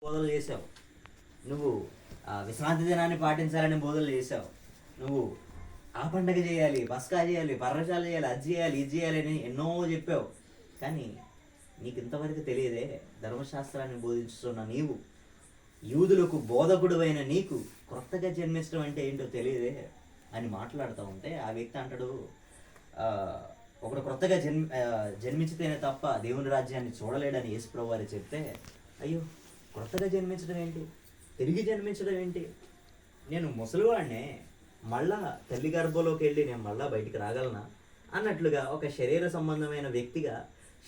బోధలు చేసావు, నువ్వు విశ్రాంతి దినాన్ని పాటించాలని బోధలు చేసావు, నువ్వు ఆ పండగ చేయాలి, పస్కా చేయాలి, పర్వశాల చేయాలి, అది చేయాలి, ఇది చేయాలి అని ఎన్నో చెప్పావు. కానీ నీకు ఇంతవరకు తెలియదే, ధర్మశాస్త్రాన్ని బోధించుతున్న నీవు, యూదులకు బోధకుడు అయిన నీకు క్రొత్తగా జన్మించడం అంటే ఏంటో తెలియదే అని మాట్లాడుతూ ఉంటే ఆ వ్యక్తి అంటాడు, ఒకడు క్రొత్తగా జన్మించితేనే తప్ప దేవుని రాజ్యాన్ని చూడలేడని యేసుప్రభువు వారు చెప్తే, అయ్యో క్రొత్తగా జన్మించడం ఏంటి, తిరిగి జన్మించడం ఏంటి, నేను ముసలివాడినే, మళ్ళా తల్లి గర్భంలోకి వెళ్ళి నేను మళ్ళా బయటికి రాగలనా అన్నట్లుగా ఒక శరీర సంబంధమైన వ్యక్తిగా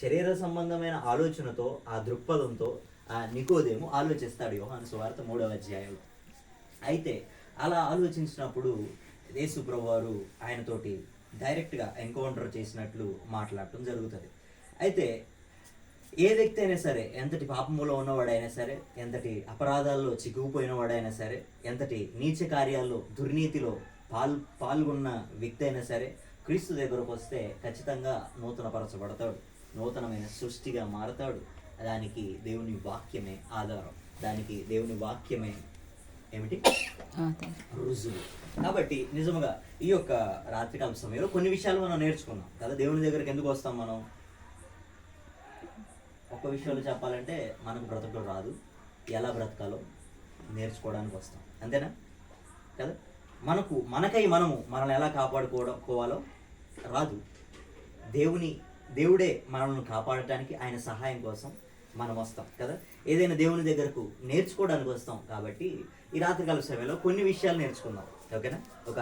శరీర సంబంధమైన ఆలోచనతో ఆ దృక్పథంతో ఆ నికోదేము ఆలోచిస్తాడు యోహాను సువార్త 3వ అధ్యాయంలో. అయితే అలా ఆలోచించినప్పుడు యేసు ప్రభువారు ఆయనతోటి డైరెక్ట్గా ఎన్కౌంటర్ చేసినట్లు మాట్లాడటం జరుగుతుంది. అయితే ఏ వ్యక్తి అయినా సరే, ఎంతటి పాపములో ఉన్నవాడైనా సరే, ఎంతటి అపరాధాల్లో చిక్కుకుపోయిన వాడైనా సరే, ఎంతటి నీచ కార్యాల్లో దుర్నీతిలో పాల్గొన్న వ్యక్తి అయినా సరే క్రీస్తు దగ్గరకు వస్తే ఖచ్చితంగా నూతనపరచబడతాడు, నూతనమైన సృష్టిగా మారతాడు. దానికి దేవుని వాక్యమే ఆధారం, దానికి దేవుని వాక్యమే ఏమిటి రుజువు. కాబట్టి నిజముగా ఈ యొక్క రాత్రికాల సమయంలో కొన్ని విషయాలు మనం నేర్చుకున్నాం కదా. దేవుని దగ్గరికి ఎందుకు వస్తాం మనం? ఒక్క విషయంలో చెప్పాలంటే మనకు బ్రతకడం రాదు, ఎలా బ్రతకాలో నేర్చుకోవడానికి వస్తాం, అంతేనా కదా. మనకై మనల్ని ఎలా కాపాడుకోవాలో రాదు. దేవుడే మనల్ని కాపాడటానికి ఆయన సహాయం కోసం మనం వస్తాం కదా. ఏదైనా దేవుని దగ్గరకు నేర్చుకోవడానికి వస్తాం. కాబట్టి ఈ రాత్రికాల సమయంలో కొన్ని విషయాలు నేర్చుకుందాం, ఓకేనా. ఒక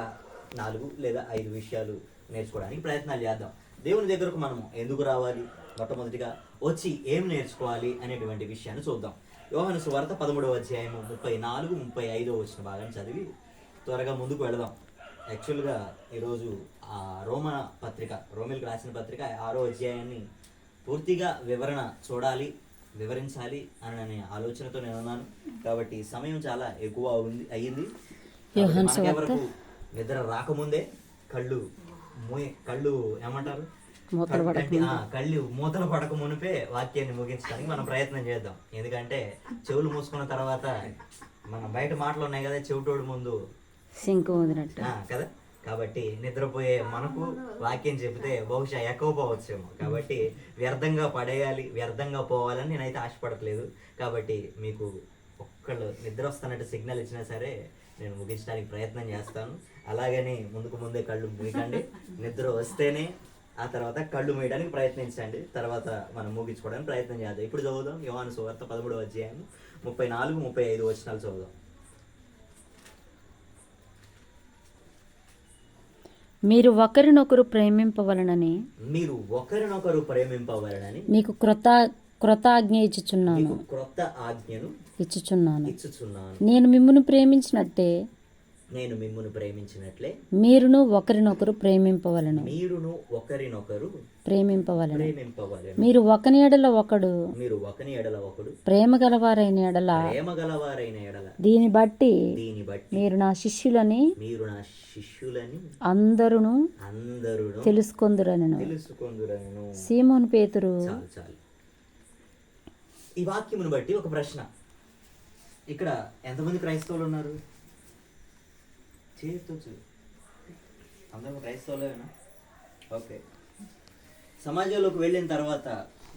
4 లేదా 5 విషయాలు నేర్చుకోవడానికి ప్రయత్నాలు చేద్దాం. దేవుని దగ్గరకు మనము ఎందుకు రావాలి, మొట్టమొదటిగా వచ్చి ఏం నేర్చుకోవాలి అనేటువంటి విషయాన్ని చూద్దాం. యోహాను సువార్త 13వ అధ్యాయం 34, 35 వచ్చిన భాగాన్ని చదివి త్వరగా ముందుకు వెళదాం. యాక్చువల్గా ఈరోజు రోమిలకు రాసిన పత్రిక 6వ అధ్యాయాన్ని పూర్తిగా వివరించాలి అనే ఆలోచనతో నేను ఉన్నాను. కాబట్టి సమయం చాలా ఎక్కువ అయ్యింది. మనకెవరకు నిద్ర రాకముందే కళ్ళు ఏమంటారు, కళ్ళు మూతలు పడక మునిపే వాక్యాన్ని ముగించడానికి మనం ప్రయత్నం చేద్దాం. ఎందుకంటే చెవులు మూసుకున్న తర్వాత మనం బయట మాటలు ఉన్నాయి కదా, చెవిటోడు ముందు సింకు కదా. కాబట్టి నిద్రపోయే మనకు వాక్యం చెబితే బహుశా ఎక్కువ పోవచ్చేమో. కాబట్టి వ్యర్థంగా పడేయాలి, వ్యర్థంగా పోవాలని నేనైతే ఆశపడట్లేదు. కాబట్టి మీకు ఒక్కళ్ళు నిద్ర వస్తున్నట్టు సిగ్నల్ ఇచ్చినా సరే నేను ముగించడానికి ప్రయత్నం చేస్తాను. అలాగని ముందే కళ్ళు మూయకండి, నిద్ర వస్తేనే ఆ తర్వాత కళ్ళు మూయడానికి ప్రయత్నించండి, తర్వాత మనం ముగించుకోవడానికి ప్రయత్నం చేద్దాం. ఇప్పుడు చదువుదాం యోహాను సువార్త 13వ అధ్యాయం 34, 35 వచనాలు చదువుదాం. మీరు ఒకరినొకరు ప్రేమింపవలనని నీకు క్రొత్త ఆజ్ఞ ఇచ్చుచున్నాను. నేను మిమ్మును ప్రేమించినట్టే మీరును ఒకరినొకరు ప్రేమింపవలను. మీరు ఒకని ఎడల ఒకడు ప్రేమ గలవారైన ఎడల దీని బట్టి మీరు నా శిష్యులని అందరూ తెలుసుకొందురనెను. సీమోను పేతురు. ఈ వాక్యమును బట్టి ఒక ప్రశ్న, ఇక్కడ ఎంతమంది క్రైస్తవులు ఉన్నారు? అందరూ క్రైస్తవులేనా? ఓకే. సమాజంలోకి వెళ్ళిన తర్వాత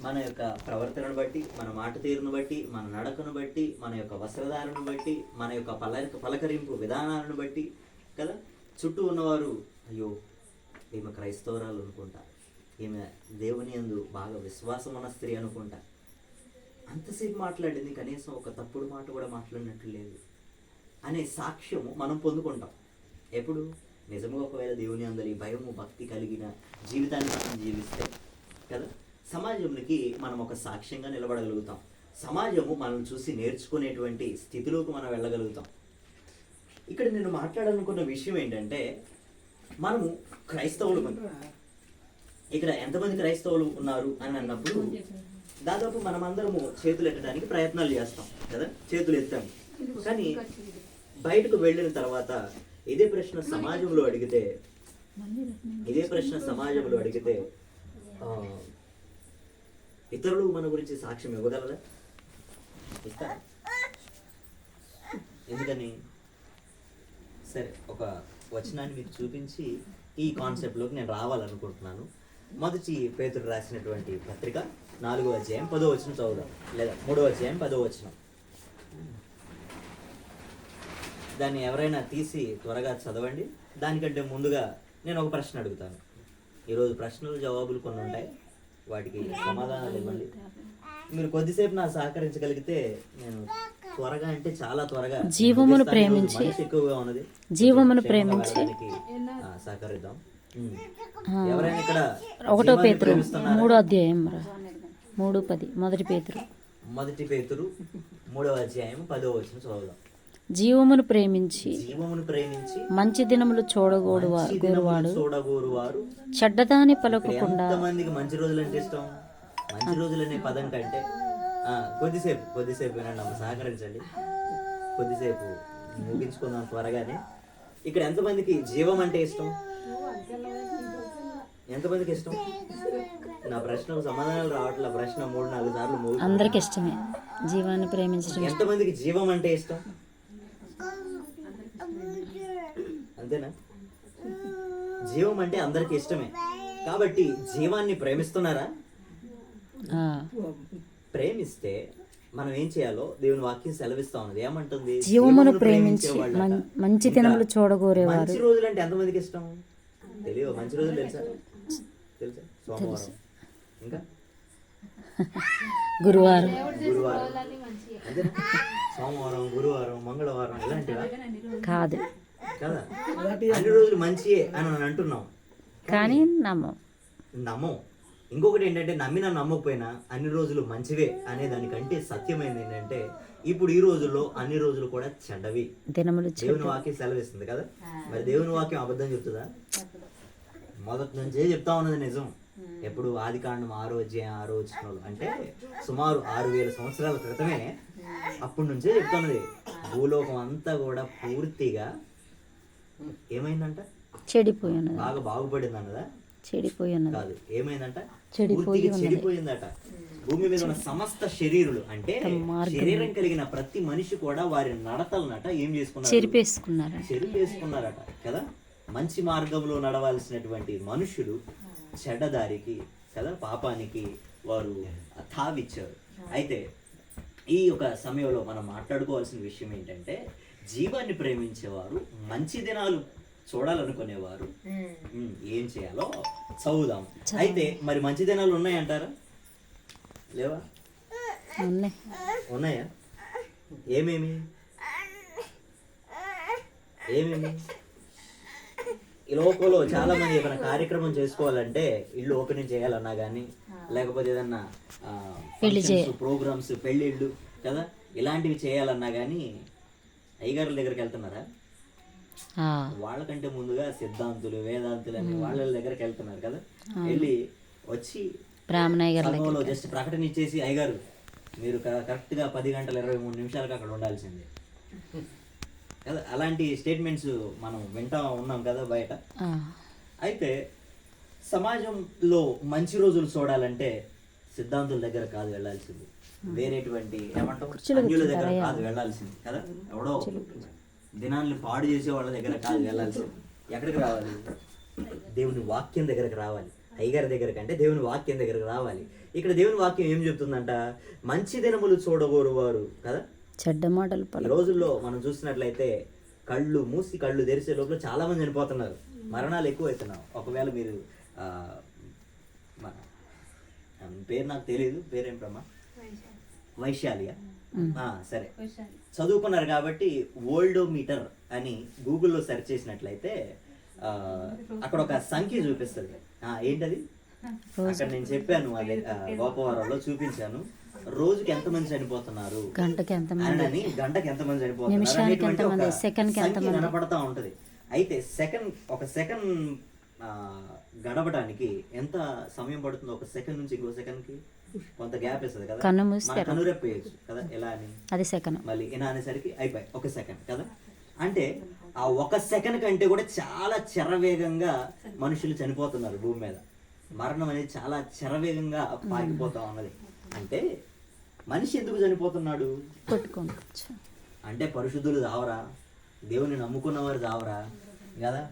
మన యొక్క ప్రవర్తనను బట్టి, మన మాట తీరును బట్టి, మన నడకను బట్టి, మన యొక్క వస్త్రధారణను బట్టి, మన యొక్క పలకరింపు విధానాలను బట్టి కదా, చుట్టూ ఉన్నవారు అయ్యో ఈమె క్రైస్తవురాలు అనుకుంటా, ఈమె దేవుని యందు బాగా విశ్వాసం ఉన్న స్త్రీ అనుకుంటా, అంతసేపు మాట్లాడింది కనీసం ఒక తప్పుడు మాట కూడా మాట్లాడినట్లు లేదు అనే సాక్ష్యము మనం పొందుకుంటాం. ఎప్పుడు? నిజంగా ఒకవేళ దేవుని అందరి భయము భక్తి కలిగిన జీవితాన్ని మనం జీవిస్తే కదా, సమాజంలోకి మనం ఒక సాక్ష్యంగా నిలబడగలుగుతాం. సమాజము మనం చూసి నేర్చుకునేటువంటి స్థితిలోకి మనం వెళ్ళగలుగుతాం. ఇక్కడ నేను మాట్లాడాలనుకున్న విషయం ఏంటంటే, మనము క్రైస్తవులు, ఇక్కడ ఎంతమంది క్రైస్తవులు ఉన్నారు అని అన్నప్పుడు దాదాపు మనమందరము చేతులు ఎత్తడానికి ప్రయత్నాలు చేస్తాం కదా, చేతులు ఎత్తాం. కానీ బయటకు వెళ్ళిన తర్వాత ఇదే ప్రశ్న సమాజంలో అడిగితే ఇతరులు మన గురించి సాక్ష్యం ఇవ్వగలరా? ఇస్తారా? ఎందుకని? సరే, ఒక వచనాన్ని మీకు చూపించి ఈ కాన్సెప్ట్లోకి నేను రావాలనుకుంటున్నాను. మొదటి పేతురు రాసినటువంటి పత్రిక 4వ అధ్యాయం 10వ వచనం చదువుదాం, లేదా 3వ అధ్యాయం 10వ వచనం. దాన్ని ఎవరైనా తీసి త్వరగా చదవండి. దానికంటే ముందుగా నేను ఒక ప్రశ్న అడుగుతాను. ఈరోజు ప్రశ్నలు జవాబులు కొన్ని ఉంటాయి, వాటికి సమాధానాలు ఇవ్వండి. మీరు కొద్దిసేపు నాకు సహకరించగలిగితే నేను త్వరగా, అంటే చాలా త్వరగా, జీవమును ప్రేమించి, మనసు ఎక్కువగా ఉన్నది, జీవమును ప్రేమించి సహకరిద్దాం. ఎవరైనా ఇక్కడ 1 పేతురు 3వ అధ్యాయం 3:10 మొదటి పేతురు 3వ అధ్యాయం 10వ వచనం చదువుదాం. జీవమును ప్రేమించి మంచి దినములు చూడగోరువాడు చూడగోరువారు చెడ్డదాని పలకకుండా. ఎంతమందికి మంచి రోజులు అంటే ఇష్టం? మంచి రోజులు అనే పదం కంటే కొద్దిసేపు వినండి అమ్మ, సహకరించండి. కొద్దిసేపు ముగించుకుందాం త్వరగానే. ఇక్కడ ఎంతమందికి జీవం అంటే ఇష్టం? ఎంతమందికి ఇష్టం? నా ప్రశ్నకు సమాధానాలు రావట్లే. ప్రశ్న 3-4 సార్లు అందరికి ఇష్టమే జీవాన్ని ప్రేమించడం. ఎంతమందికి జీవం అంటే ఇష్టం? అంతేనా? జీవం అంటే అందరికి ఇష్టమే. కాబట్టి జీవాన్ని ప్రేమిస్తున్నారా? ప్రేమిస్తే మనం ఏం చేయాలో దేవుని వాక్యం సెలవిస్తా ఉన్నది. ఏమంటుంది? జీవమును ప్రేమించి మంచి దినములు చూడగోరేవారు. మంచి రోజులు అంటే ఎంతమందికి ఇష్టం? తెలియదు. మంచి రోజులు తెలుసా? సోమవారం, ఇంకా గురువారం, అంతేనా? సోమవారం, గురువారం, మంగళవారం ఇలాంటివా? కాదు కదా. అన్ని రోజులు మంచియే అని మనం అంటున్నాం, కానీ నమ్మం. ఇంకొకటి ఏంటంటే, నమ్మినా నమ్మకపోయినా అన్ని రోజులు మంచివే అనే దానికంటే సత్యమైనది ఏంటంటే, ఇప్పుడు ఈ రోజుల్లో అన్ని రోజులు కూడా చెడ్డవి దినములు దేవుని వాక్యం సెలవిస్తుంది కదా. మరి దేవుని వాక్యం అబద్ధం చెప్తుందా? మొదటి నుంచే చెప్తా ఉన్నది నిజం. ఎప్పుడు? ఆదికాండం 6వ అధ్యాయం 6వ వచనంలో, అంటే సుమారు 6000 సంవత్సరాల క్రితమే అప్పటి నుంచే చెప్తున్నది. భూలోకం అంతా కూడా పూర్తిగా ఏమైందంట? చెడిపోయినది. బాగా బాగుపడింది అన్నదా? చెడిపోయినది కాదు, ఏమైందంట? చెడిపోయిందట. భూమి మీద ఉన్న సమస్త శరీరులు, అంటే శరీరం కలిగిన ప్రతి మనిషి కూడా వారి నడతలనట ఏం చేసుకున్నారు? చెరిపేసుకున్నారట కదా. మంచి మార్గంలో నడవాల్సినటువంటి మనుషులు చెడ్డదారికి కదా, పాపానికి వారు తావిచ్చారు. అయితే ఈ యొక్క సమయంలో మనం మాట్లాడుకోవాల్సిన విషయం ఏంటంటే, జీవాన్ని ప్రేమించేవారు, మంచి దినాలు చూడాలనుకునేవారు ఏం చేయాలో చదువుదాం. అయితే మరి మంచి దినాలు ఉన్నాయంటారా? లేవా? ఉన్నాయా? ఏమేమి? ఈ లోకంలో చాలా మంది ఏమైనా కార్యక్రమం చేసుకోవాలంటే, ఇల్లు ఓపెనింగ్ చేయాలన్నా కానీ, లేకపోతే ఏదన్నా ప్రోగ్రామ్స్, పెళ్ళిళ్ళు కదా, ఇలాంటివి చేయాలన్నా కానీ అయ్యగారుల దగ్గరికి వెళ్తున్నారా? వాళ్ళకంటే ముందుగా సిద్ధాంతులు, వేదాంతులు అని వాళ్ళ దగ్గరికి వెళ్తున్నారు కదా. వెళ్ళి వచ్చి సంఘంలో జస్ట్ ప్రకటన ఇచ్చేసి, అయ్యగారు మీరు కరెక్ట్గా 10 గంటల 23 నిమిషాలకు అక్కడ ఉండాల్సిందే కదా. అలాంటి స్టేట్మెంట్స్ మనం వింటా ఉన్నాం కదా బయట. అయితే సమాజంలో మంచి రోజులు చూడాలంటే సిద్ధాంతుల దగ్గర కాదు వెళ్ళాల్సింది, వేరేటువంటి ఏమంటాం అన్యుల దగ్గర కాదు వెళ్ళాల్సింది కదా. ఎవడో దినాన్ని పాడు చేసే వాళ్ళ దగ్గర కాదు వెళ్ళాల్సింది. ఎక్కడికి రావాలి? దేవుని వాక్యం దగ్గరకు రావాలి. అయ్యగారి దగ్గర కంటే దేవుని వాక్యం దగ్గరకు రావాలి. ఇక్కడ దేవుని వాక్యం ఏం చెప్తుందంట? మంచి దినములు చూడగోరువారు కదా. చెడ్డ మాటలు ఈ రోజుల్లో మనం చూసినట్లయితే కళ్ళు మూసి కళ్ళు తెరిసే లోపల చాలా మంది చనిపోతున్నారు, మరణాలు ఎక్కువ అవుతున్నాయి. ఒకవేళ మీరు పేరు నాకు తెలియదు, పేరేం ప్రమా? వైశాలియా? సరే, చదువుకున్నారు కాబట్టి వరల్డోమీటర్ అని గూగుల్లో సెర్చ్ చేసినట్లయితే అక్కడ ఒక సంఖ్య చూపిస్తుంది. ఏంటది? అక్కడ నేను చెప్పాను, అదే గోపవరంలో చూపించాను. రోజుకి ఎంతమంది చనిపోతున్నారు, గంటకి ఎంతమంది చనిపోతున్నారు కనపడతా ఉంటది. అయితే ఒక సెకండ్ గడపడానికి ఎంత సమయం పడుతుందో, ఒక సెకండ్ నుంచి ఇంకో సెకండ్ కి కొంత గ్యాప్ ఇస్తుంది కదా, కనురెప్పేయచ్చు కదా. ఎలా అని అది సెకండ్, మళ్ళీ ఇలా అనేసరికి అయిపోయి ఒక సెకండ్ కదా. అంటే ఆ ఒక సెకండ్ కంటే కూడా చాలా చెరవేగంగా మనుషులు చనిపోతున్నారు భూమి మీద. మరణం అనేది చాలా చెరవేగంగా పాకిపోతా ఉన్నది. అంటే మనిషి ఎందుకు చనిపోతున్నాడు? అంటే పరిశుద్ధులు చావరా, దేవుని నమ్ముకున్నవారు చావరా కదా,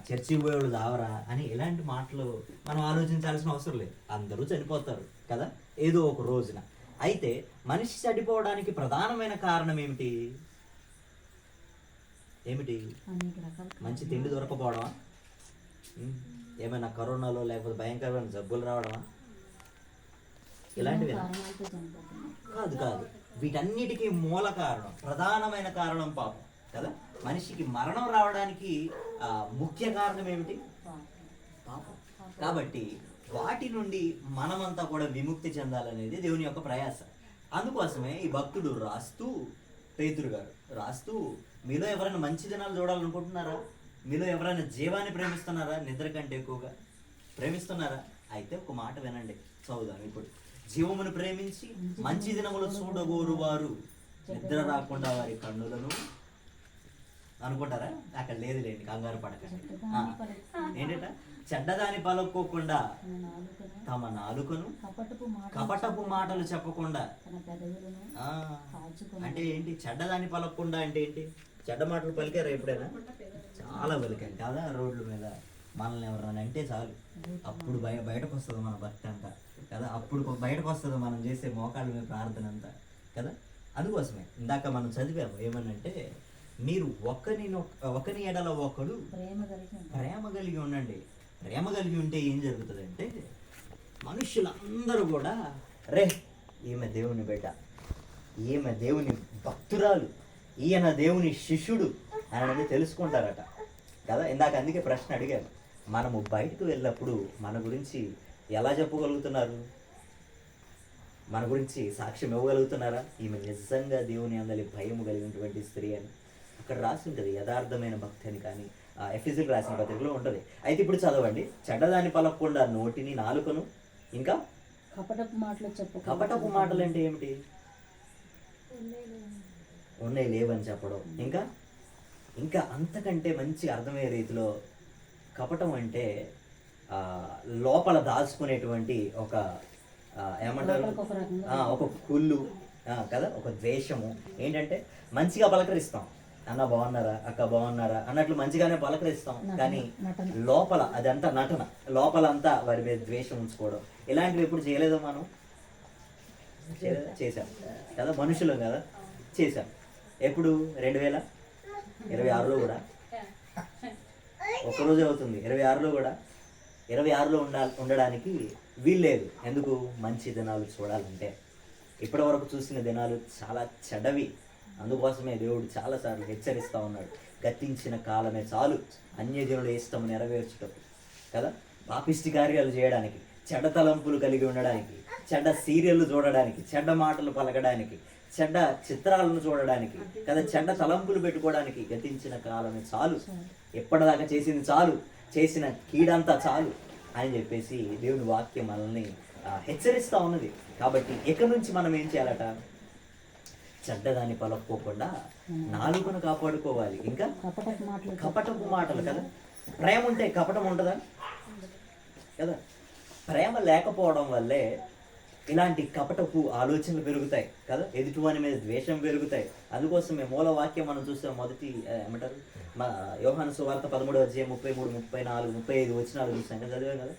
చర్చికి పోయేవాళ్ళు చావరా అని ఇలాంటి మాటలు మనం ఆలోచించాల్సిన అవసరం లేదు. అందరూ చనిపోతారు కదా ఏదో ఒక రోజున. అయితే మనిషి చనిపోవడానికి ప్రధానమైన కారణం ఏమిటి? మంచి తిండి దొరకపోవడమా? ఏమైనా కరోనాలో లేకపోతే భయంకరమైన జబ్బులు రావడమా? ఇలాంటివి కాదు కాదు. వీటన్నిటికీ మూల కారణం, ప్రధానమైన కారణం పాపం కదా. మనిషికి మరణం రావడానికి ముఖ్య కారణం ఏమిటి? పాపం. కాబట్టి వాటి నుండి మనమంతా కూడా విముక్తి చెందాలనేది దేవుని యొక్క ప్రయాస. అందుకోసమే ఈ భక్తుడు రాస్తూ, పేతురు గారు రాస్తూ, మీలో ఎవరైనా మంచి దినాలు చూడాలనుకుంటున్నారా? మీలో ఎవరైనా జీవాన్ని ప్రేమిస్తున్నారా? నిద్ర కంటే ఎక్కువగా ప్రేమిస్తున్నారా? అయితే ఒక మాట వినండి, చదువుదాం ఇప్పుడు. జీవమును ప్రేమించి మంచి దినములు చూడగోరు వారు నిద్ర రాకుండా వారి కన్నులను అనుకుంటారా? అక్కడ లేదులేండి, కంగారు పడకండి. ఏంటంట? చెడ్డదాని పలుకోకుండా తమ నాలుకను కపటపు మాటలు చెప్పకుండా. అంటే ఏంటి చెడ్డదాని పలకకుండా? అంటే ఏంటి? చెడ్డ మాటలు పలికారా ఎప్పుడైనా? చాలా పలికారు కదా. రోడ్ల మీద మనల్ని ఎవరైనా అంటే చాలు అప్పుడు బయటకు వస్తుంది మన భక్తి అంతా కదా. అప్పుడు బయటకు వస్తుంది మనం చేసే మోకాళ్ళ మీద ప్రార్థన అంతా కదా. అందుకోసమే ఇందాక మనం చదివాము ఏమనంటే, మీరు ఒకని ఎడల ఒకడు ప్రేమ కలిగి ఉండండి. ప్రేమ కలిగి ఉంటే ఏం జరుగుతుందంటే, మనుషులందరూ కూడా రే ఈమె దేవుని బిడ్డ, ఈమె దేవుని భక్తురాలు, ఈయన దేవుని శిష్యుడు అనేది తెలుసుకుంటారట కదా. ఇందాక అందుకే ప్రశ్న అడిగారు, మనము బయటకు వెళ్ళినప్పుడు మన గురించి ఎలా చెప్పగలుగుతున్నారు? మన గురించి సాక్ష్యం ఇవ్వగలుగుతున్నారా? ఈమె నిజంగా దేవుని అందరి భయం కలిగినటువంటి స్త్రీ అని అక్కడ రాసి ఉంటుంది, యథార్థమైన భక్తి అని. కానీ ఎఫెసీయులకు రాసిన పత్రికలో ఉంటుంది. అయితే ఇప్పుడు చదవండి, చెడ్డదాన్ని పలకకుండా నోటిని నాలుకను ఇంకా కపటపు మాటలు అంటే ఏమిటి? ఉన్నాయి లేవని చెప్పడం. ఇంకా ఇంకా అంతకంటే మంచి అర్థమయ్యే రీతిలో కపటం అంటే లోపల దాచుకునేటువంటి ఒక ఏమంటారు, ఒక కుళ్ళు కదా, ఒక ద్వేషము. ఏంటంటే మంచిగా పలకరిస్తాం, అన్న బాగున్నారా, అక్క బాగున్నారా అన్నట్లు మంచిగానే పలకరిస్తాం, కానీ లోపల అదంతా నటన, లోపలంతా వారి మీద ద్వేషం ఉంచుకోవడం. ఇలాంటివి ఎప్పుడు చేయలేదో మనం? చేశాం కదా, మనుషులం కదా, చేశాం. ఎప్పుడు? 2026లో కూడా ఒక్కరోజే అవుతుంది. 26లో కూడా 26లో ఉండడానికి వీల్లేదు. ఎందుకు? మంచి దినాలు చూడాలంటే ఇప్పటి వరకు చూసిన దినాలు చాలా చెడ్డవి. అందుకోసమే దేవుడు చాలాసార్లు హెచ్చరిస్తూ ఉన్నాడు, గతించిన కాలమే చాలు అన్యజనుల ఇష్టం నెరవేర్చటం కదా, పాపిష్టి కార్యాలు చేయడానికి, చెడ్డ తలంపులు కలిగి ఉండడానికి, చెడ్డ సీరియళ్ళు చూడడానికి, చెడ్డ మాటలు పలకడానికి, చెడ్డ చిత్రాలను చూడడానికి కదా, చెడ్డ తలంపులు పెట్టుకోవడానికి గతించిన కాలమే చాలు, ఎప్పటిదాకా చేసింది చాలు, చేసిన కీడంతా చాలు అని చెప్పేసి దేవుని వాక్యం మనల్ని హెచ్చరిస్తూ ఉన్నది. కాబట్టి ఇక నుంచి మనం ఏం చేయాలట? చెడ్డదాన్ని పలక్కోకుండా నాలుకను కాపాడుకోవాలి. ఇంకా కపటపు మాటలు కదా. ప్రేమ ఉంటే కపటం ఉంటుందా కదా. ప్రేమ లేకపోవడం వల్లే ఇలాంటి కపటపు ఆలోచనలు పెరుగుతాయి కదా, ఎదుటివాని మీద ద్వేషం పెరుగుతాయి. అందుకోసమే మూల వాక్యం మనం చూస్తాం, మొదటి ఏమంటారు, యోహాను సువార్త 13:33, 34, 35 వచనాలు చూస్తాం కదా, చదివాం కదా.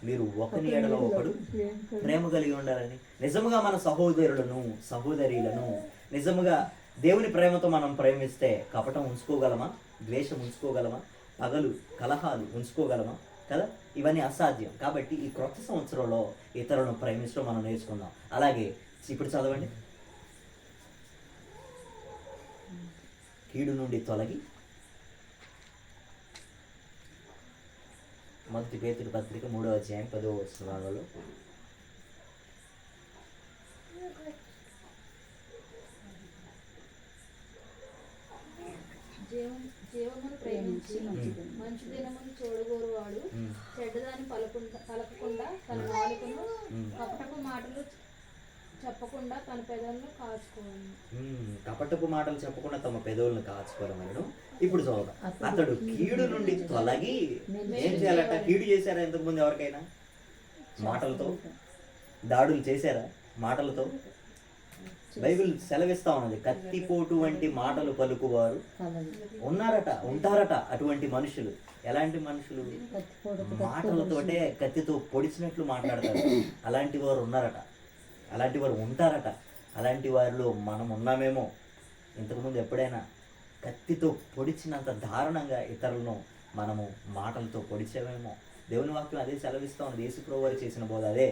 మీరు ఒకని ఎడల ఒకడు ప్రేమ కలిగి ఉండాలని. నిజముగా మన సహోదరులను సహోదరీలను నిజముగా దేవుని ప్రేమతో మనం ప్రేమిస్తే కపటం ఉంచుకోగలమా? ద్వేషం ఉంచుకోగలమా? పగలు కలహాలు ఉంచుకోగలమా? కదా, ఇవన్నీ అసాధ్యం. కాబట్టి ఈ క్రొత్త సంవత్సరంలో ఇతరులను ప్రేమించడం మనం నేర్చుకుందాం. అలాగే ఇప్పుడు చదవండి, కీడు నుండి తొలగి, మొదటి పేతురు పత్రిక 3వ అధ్యాయం 10వ వచనంలో జీవమును ప్రేమించి మంచి దినమును చూడగోరువాడు చెడ్డదాన్ని పలకకుండా తన నాలుకను కపటపు మాటలు చెప్పకుండా తన పెదవులను కాచుకోవాలి. కపటపు మాటలు చెప్పకుండా తమ పెదవులను కాచుకోవాలను. ఇప్పుడు చూద్దాం, అతడు కీడు నుండి తొలగి ఏం చేయాలట? కీడు చేశారా ఇంతకుముందు ఎవరికైనా? మాటలతో దాడులు చేశారా? మాటలతో బైబిల్ సెలవిస్తా ఉన్నది, కత్తిపోటు వంటి మాటలు పలుకువారు ఉన్నారట, ఉంటారట. అటువంటి మనుషులు ఎలాంటి మనుషులు? మాటలతోటే కత్తితో పొడిచినట్లు మాట్లాడతారు. అలాంటి వారు ఉన్నారట, అలాంటి వారు ఉంటారట. అలాంటి వారిలో మనం ఉన్నామేమో. ఇంతకుముందు ఎప్పుడైనా కత్తితో పొడిచినంత దారుణంగా ఇతరులను మనము మాటలతో పొడిచామేమో. దేవుని వాక్యం అదే సెలవిస్తా ఉన్నది. యేసుప్రభువు వారు చేసిన బోధ అదే.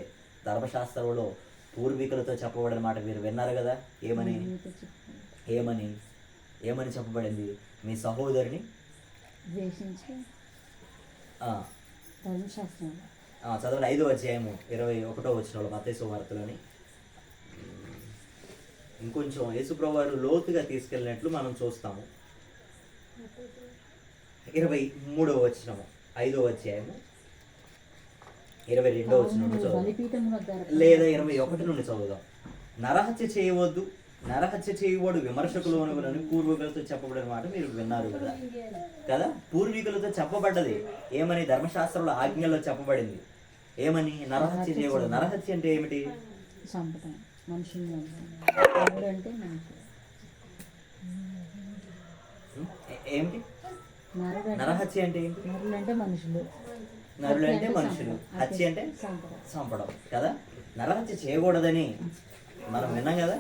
ధర్మశాస్త్రంలో పూర్వీకులతో చెప్పబడిన మాట మీరు విన్నారు కదా. ఏమని ఏమని ఏమని చెప్పబడింది? మీ సహోదరిని చదవండి. 5వ అధ్యాయము 21వ వచనంలో మత్తయి సువార్తలోని. ఇంకొంచెం యేసుప్రభువు వారు లోతుగా తీసుకెళ్ళినట్లు మనం చూస్తాము. 23వ వచనము 5వ అధ్యాయము 22వ వచనం నుండి చదువుదాం, లేదా 21 నుండి చదువుదాం. నరహత్య చేయవద్దు, నరహత్య చేయవాడు విమర్శకులు అనుగుణని పూర్వీకులతో చెప్పబడిన మాట మీరు విన్నారు కదా. కదా, పూర్వీకులతో చెప్పబడ్డది. ఏమని? ధర్మశాస్త్రంలో ఆజ్ఞల్లో చెప్పబడింది. ఏమని? నరహత్య చేయకూడదు. నరహత్య అంటే ఏమిటి? ఏమిటి నరహత్య అంటే? ఏంటి? నరులు అంటే మనుషులు, హత్య అంటే చంపడం కదా. నరహత్య చేయకూడదని మనం విన్నాం కదా.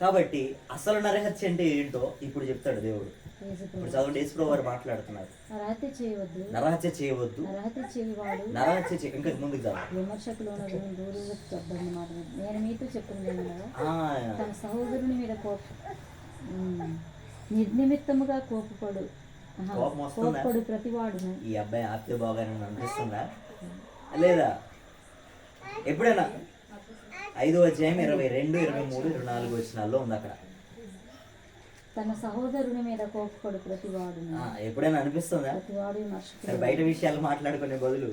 కాబట్టి అసలు నరహత్య అంటే ఏంటో ఇప్పుడు చెప్తాడు దేవుడు. ఇప్పుడు చదవండి, యేసుప్రభువు వారు మాట్లాడుతున్నారు. నరహత్య చేయవద్దు, నరహత్య ఇంకా ముందుకు చదవండి. నేను మీతో చెప్తున్నాను తన సహోదరుని మీద నిర్నిమిత్తముగా కోపపడు ప్రతివాడును. ఈ అబ్బాయి ఆప్తే బాగానే అనిపిస్తుందా లేదా? ఎప్పుడైనా 5వ అధ్యాయం 22, 23, 24 వచనాల్లో ఉంది అక్కడ. తన సహోదరుని మీద కోపపడు ప్రతివాడు. ఎప్పుడైనా అనిపిస్తుందా? సరే, బయట విషయాలు మాట్లాడుకునే బదులు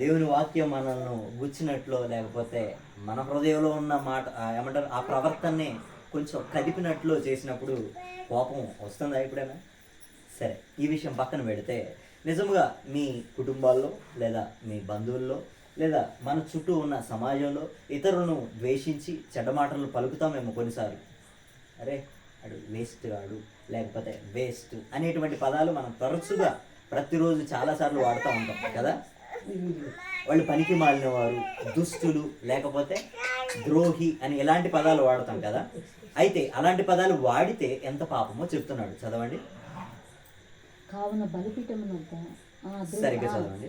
దేవుని వాక్యం మనల్ని గుచ్చినట్లో, లేకపోతే మన హృదయంలో ఉన్న మాట ఏమంటారు ఆ ప్రవర్తనని కొంచెం కదిపినట్లు చేసినప్పుడు కోపం వస్తుందా ఎప్పుడైనా? సరే, ఈ విషయం పక్కన పెడితే నిజంగా మీ కుటుంబాల్లో, లేదా మీ బంధువుల్లో, లేదా మన చుట్టూ ఉన్న సమాజంలో ఇతరులను ద్వేషించి చెడ్డ మాటలను పలుకుతామేమో కొన్నిసార్లు. అరే అడు వేస్ట్ కాడు, లేకపోతే వేస్ట్ అనేటువంటి పదాలు మనం తరచుగా ప్రతిరోజు చాలాసార్లు వాడుతూ ఉంటాం కదా. వాళ్ళు పనికి మాలినవారు, దుష్టులు, లేకపోతే ద్రోహి అని ఇలాంటి పదాలు వాడతాం కదా. అయితే అలాంటి పదాలు వాడితే ఎంత పాపమో చెప్తున్నాడు. చదవండి. కావున బలిపీఠమును సరిగ్గా చదవండి.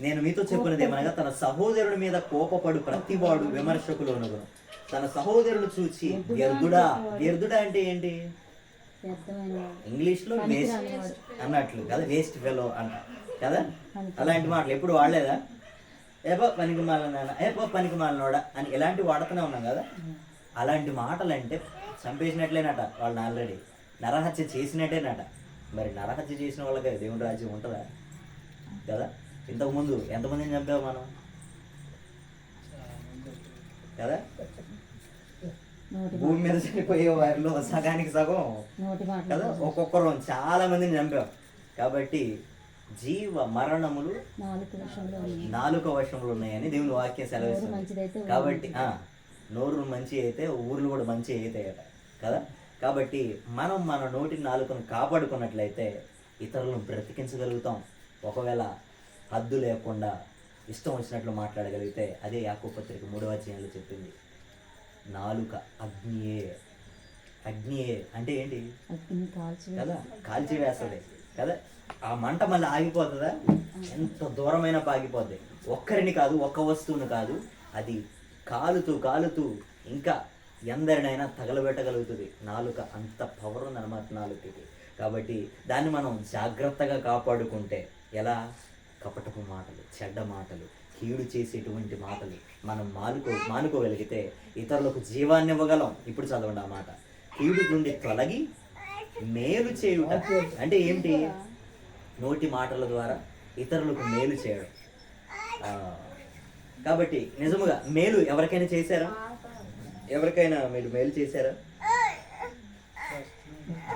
నేను మీతో చెప్పినది ఏమనగా, తన సహోదరుడి మీద కోపపడు ప్రతివాడు విమర్శకులు అనుగును. తన సహోదరుడు చూచి వ్యర్థుడా. వ్యర్థుడా అంటే ఏంటి? ఇంగ్లీష్లో వేస్ట్ అన్నట్లు కదా, వేస్ట్ ఫెలో అంట కదా. అలాంటి మాటలు ఎప్పుడు వాడలేదా? ఏపో పనికి మాలిన, ఏపో పనికి మాలినోడా అని ఇలాంటివి వాడుతూనే ఉన్నాం కదా. అలాంటి మాటలు అంటే చంపేసినట్లేనట, వాళ్ళని ఆల్రెడీ నరహత్య చేసినట్టేనట. మరి నరహత్య చేసిన వాళ్ళకి దేవుని రాజ్యం ఉంటుందా? కదా. ఇంతకుముందు ఎంతమందిని చంపావు మనం కదా. భూమి మీద చనిపోయే వారిలో సగానికి సగం కదా, ఒక్కొక్కరు చాలా మందిని చంపాం. కాబట్టి జీవ మరణములు నాలుక వశంలో ఉన్నాయని దేవుని వాక్యం సెలవిస్తుంది. కాబట్టి నోరు మంచి అయితే ఊర్లు కూడా మంచి అవుతాయట కదా. కాబట్టి మనం మన నోటి నాలుకను కాపాడుకున్నట్లయితే ఇతరులను బ్రతికించగలుగుతాం. ఒకవేళ హద్దు లేకుండా ఇష్టం వచ్చినట్లు మాట్లాడగలిగితే అదే యాకోబు పత్రిక 3వ అధ్యాయంలో చెప్పింది. నాలుక అగ్నియే. అగ్నియే అంటే ఏంటి కదా, కాల్చి వేస్తుంది కదా. ఆ మంట మళ్ళీ ఆగిపోతుందా? ఎంత దూరమైనా ఆగిపోద్ది. ఒక్కరిని కాదు, ఒక్క వస్తువును కాదు, అది కాలుతూ కాలుతూ ఇంకా ఎందరినైనా తగలబెట్టగలుగుతుంది. నాలుక అంత పవర్ ఉందన్నమాట నాలుకకి. కాబట్టి దాన్ని మనం జాగ్రత్తగా కాపాడుకుంటే ఎలా? కపటపు మాటలు, చెడ్డ మాటలు, కీడు చేసేటువంటి మాటలు మనం మానుకోగలిగితే ఇతరులకు జీవాన్ని ఇవ్వగలం. ఇప్పుడు చదవండి ఆ మాట. కీడు నుండి తొలగి మేలు చేయుట అంటే ఏంటి? నోటి మాటల ద్వారా ఇతరులకు మేలు చేయడం. కాబట్టి నిజముగా మేలు ఎవరికైనా చేశారా? ఎవరికైనా మీరు మేలు చేశారా?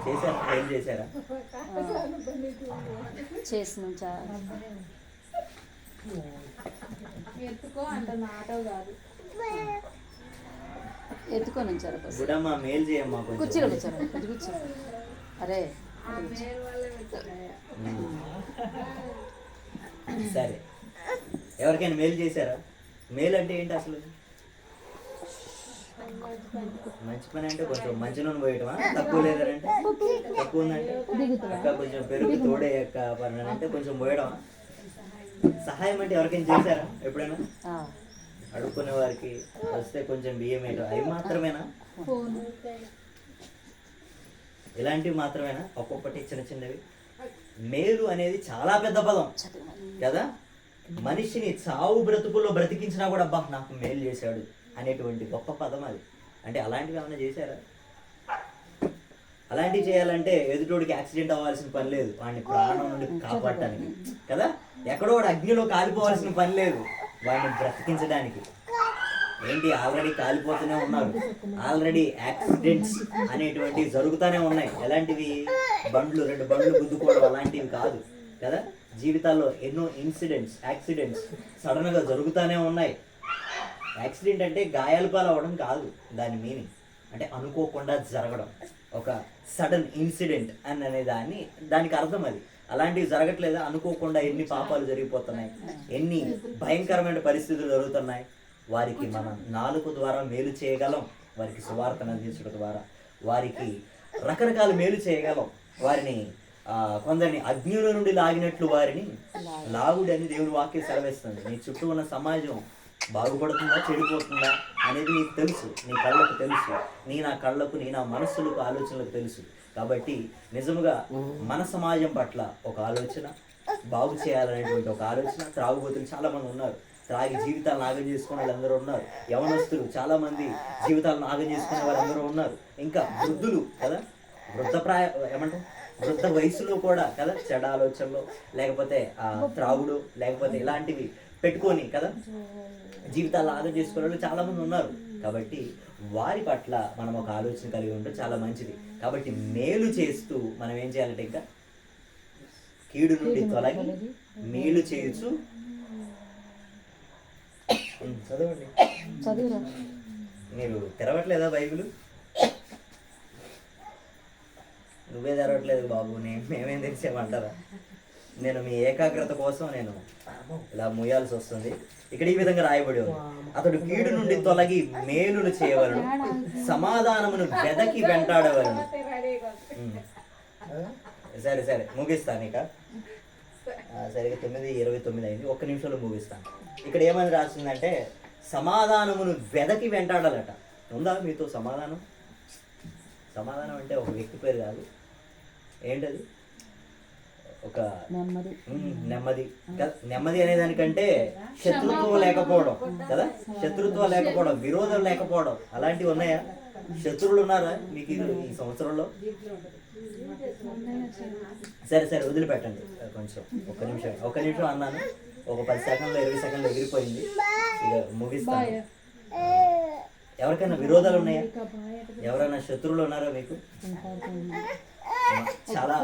చేశారా? ఏం చేశారా? ఎత్తుకో అంట నాటో కాదు. ఎత్తుకొని ఉంచారు బస్ గుడమ్మ మేలు చేయమ్మా కుర్చీలో కొంచెం. కూర్చోరు కొంచెం కూర్చో అరే సరే, ఎవరికైనా మేలు చేశారా? మేలు అంటే ఏంటి అసలు? మంచి పని అంటే కొంచెం మంచి నూనె పోయటమా? తక్కువ లేదంటే తక్కువ ఉందంటే అక్క కొంచెం పెరుగు తోడే అక్క పని అంటే కొంచెం పోయడమా? సహాయం అంటే ఎవరికైనా చేశారా ఎప్పుడైనా? అడుక్కునే వారికి వస్తే కొంచెం బియ్యం వేయటం, అవి మాత్రమేనా? ఇలాంటివి మాత్రమేనా? ఒక్కొక్కటి చిన్న చిన్నవి. మేలు అనేది చాలా పెద్ద పదం కదా. మనిషిని చావు బ్రతుకుల్లో బ్రతికించినా కూడా అబ్బా నాకు మేలు చేశాడు అనేటువంటి గొప్ప పదం అది. అంటే అలాంటివి ఏమైనా చేశారా? అలాంటివి చేయాలంటే ఎదుటోడికి యాక్సిడెంట్ అవ్వాల్సిన పని లేదు, వాడిని ప్రాణం నుండి కాపాడటానికి కదా. ఎక్కడో వాడు అగ్నిలో కాలిపోవాల్సిన పని లేదు వాడిని బ్రతికించడానికి. ఏంటి, ఆల్రెడీ కాలిపోతూనే ఉన్నారు, ఆల్రెడీ యాక్సిడెంట్స్ అనేటువంటివి జరుగుతూనే ఉన్నాయి. ఎలాంటివి? రెండు బండ్లు గుద్దుకోవడం అలాంటివి కాదు కదా. జీవితాల్లో ఎన్నో యాక్సిడెంట్స్ సడన్గా జరుగుతూనే ఉన్నాయి. యాక్సిడెంట్ అంటే గాయాలు పాలవడం కాదు దాని మీనింగ్, అంటే అనుకోకుండా జరగడం, ఒక సడన్ ఇన్సిడెంట్ అని అనే దానికి అర్థం అది. అలాంటివి జరగట్లేదా? అనుకోకుండా ఎన్ని పాపాలు జరిగిపోతున్నాయి, ఎన్ని భయంకరమైన పరిస్థితులు జరుగుతున్నాయి. వారికి మనం నాలుక ద్వారా మేలు చేయగలం, వారికి సువార్తను అందించడం ద్వారా వారికి రకరకాల మేలు చేయగలం. వారిని కొందరిని అగ్నిలో నుండి లాగినట్లు వారిని లాగుడని దేవుని వాక్యం సెలవిస్తుంది. నీ చుట్టూ ఉన్న సమాజం బాగుపడుతుందా చెడిపోతుందా అనేది నీకు తెలుసు, నీ కళ్ళకు తెలుసు, నా కళ్ళకు నా మనస్సులకు ఆలోచనలకు తెలుసు. కాబట్టి నిజముగా మన సమాజం పట్ల ఒక ఆలోచన, బాగు చేయాలనేటువంటి ఒక ఆలోచన. త్రాగుబోతులు చాలా మంది ఉన్నారు, త్రాగి జీవితాలు నాగం చేసుకునే వాళ్ళందరూ ఉన్నారు. యవనస్తులు చాలా మంది జీవితాలు నాగం చేసుకునే వాళ్ళందరూ ఉన్నారు. ఇంకా వృద్ధులు కదా, వృద్ధ వయసులో కూడా కదా చెడ ఆలోచనలు, లేకపోతే త్రాగుడు, లేకపోతే ఇలాంటివి పెట్టుకొని కదా జీవితాలు ఆదా చేసుకునే వాళ్ళు చాలా మంది ఉన్నారు. కాబట్టి వారి పట్ల మనం ఒక ఆలోచన కలిగి ఉంటే చాలా మంచిది. కాబట్టి మేలు చేస్తూ మనం ఏం చేయాలంటే ఇంకా కీడు నుండి తొలగి మేలు చేయొచ్చు. చదవండి, చదువురా. మీరు తెరవట్లేదా బైబిల్? నువ్వే తెరవట్లేదు బాబు, మేమేం తెలిసేమంటారా? నేను మీ ఏకాగ్రత కోసం నేను ఇలా ముయ్యాల్సి వస్తుంది. ఇక్కడ ఈ విధంగా రాయబడి ఉంది, అతడు కీడు నుండి తొలగి మేలును చేయవలను, సమాధానమును వెదకి వెంటాడవలను. సరే ముగిస్తాను ఇక. సరిగ్గా 9:29 అయింది, 1 నిమిషంలో ముగిస్తాను. ఇక్కడ ఏమని రాసిందంటే సమాధానమును వెదకి వెంటాడాలట. ఉందా మీతో సమాధానం? సమాధానం అంటే ఒక వ్యక్తి పేరు కాదు, ఏంటది? ఒక నెమ్మది. నెమ్మది అనే దానికంటే శత్రుత్వం లేకపోవడం కదా, శత్రుత్వం లేకపోవడం, విరోధం లేకపోవడం, అలాంటివి ఉన్నాయా? శత్రువులు ఉన్నారా మీకు ఈ సంవత్సరంలో? సరే వదిలిపెట్టండి కొంచెం, 1 నిమిషం అన్నాను, ఒక 10 సెకండ్లు 20 సెకండ్లు ఎగిరిపోయింది, ఇక ముగిస్తాను. ఎవరికైనా విరోధాలు ఉన్నాయా? ఎవరైనా శత్రువులు ఉన్నారా మీకు? చాలా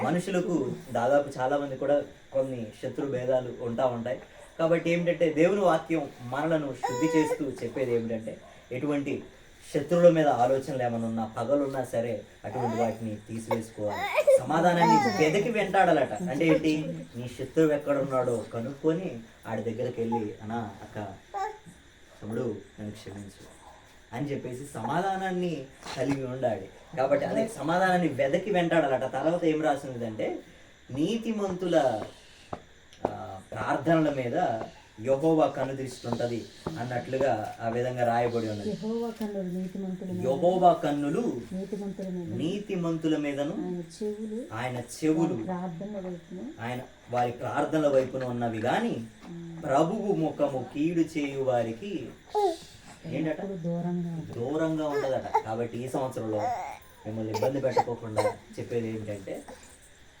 మనుషులకు దాదాపు చాలా మంది కూడా కొన్ని శత్రు భేదాలు ఉంటాయి. కాబట్టి ఏమిటంటే దేవుని వాక్యం మనలను శుద్ధి చేస్తూ చెప్పేది ఏమిటంటే ఎటువంటి శత్రువుల మీద ఆలోచనలు ఏమైనా ఉన్నా, పగలున్నా సరే అటువంటి వాటిని తీసివేసుకోవాలి. సమాధానాన్ని వెదకి వెంటాడాలట. అంటే ఏంటి? నీ శత్రువు ఎక్కడున్నాడో కనుక్కొని ఆడి దగ్గరికి వెళ్ళి అన్నా అక్క తమ్ముడు నన్ను క్షమించు అని చెప్పేసి సమాధానాన్ని కలిగి ఉండాలి. కాబట్టి అదే సమాధానాన్ని వెదకి వెంటాడాలట. తర్వాత ఏం రాసిందంటే నీతిమంతుల ప్రార్థనల మీద యెహోవా కన్నుదృష్టి ఉంటది అన్నట్లుగా ఆ విధంగా రాయబడి ఉన్నది. యెహోవా కన్నులు నీతిమంతుల మీదను, ఆయన చెవులు ఆయన వారి ప్రార్థనల వైపున ఉన్నవి గాని ప్రభువు ముఖము కీడు చేయు వారికి ఏంటట? దూరంగా ఉండదట. కాబట్టి ఈ సంవత్సరంలో మిమ్మల్ని ఇబ్బంది పెట్టకోకుండా చెప్పేది ఏంటంటే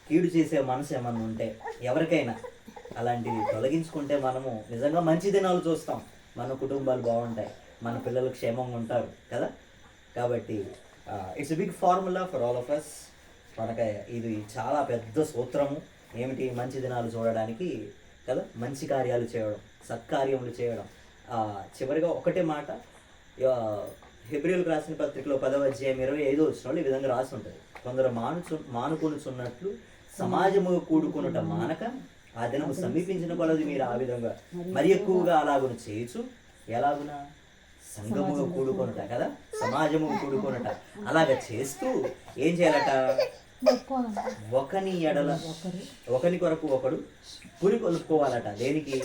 కీడు చేసే మనసు ఏమన్నా ఉంటే ఎవరికైనా అలాంటివి తొలగించుకుంటే మనము నిజంగా మంచి దినాలు చూస్తాం, మన కుటుంబాలు బాగుంటాయి, మన పిల్లలు క్షేమంగా ఉంటారు కదా. కాబట్టి it's big formula for all of us. మనకి ఇది చాలా పెద్ద సూత్రము. ఏమిటి? మంచి దినాలు చూడడానికి కదా, మంచి కార్యాలు చేయడం, సత్కార్యములు చేయడం. చివరిగా ఒకటే మాట, హెబ్రీయులకు రాసిన పత్రికలో 10వ అధ్యాయం 25వ వచనంలో ఈ విధంగా రాసి ఉంటుంది. కొందరు మానుకొనుచున్నట్లు సమాజము కూడుకొనుట మానక ఆ దినము సమీపించిన కొలది మీరు ఆ విధంగా మరి ఎక్కువగా అలాగున చేయొచ్చు. ఎలాగున? సంఘముగా కూడుకొనుట కదా, సమాజము కూడుకొనుట. అలాగ చేస్తూ ఏం చేయాలట? ఒకని ఎడల ఒకని కొరకు ఒకడు పురి కొలుపుకోవాలట. దేనికి?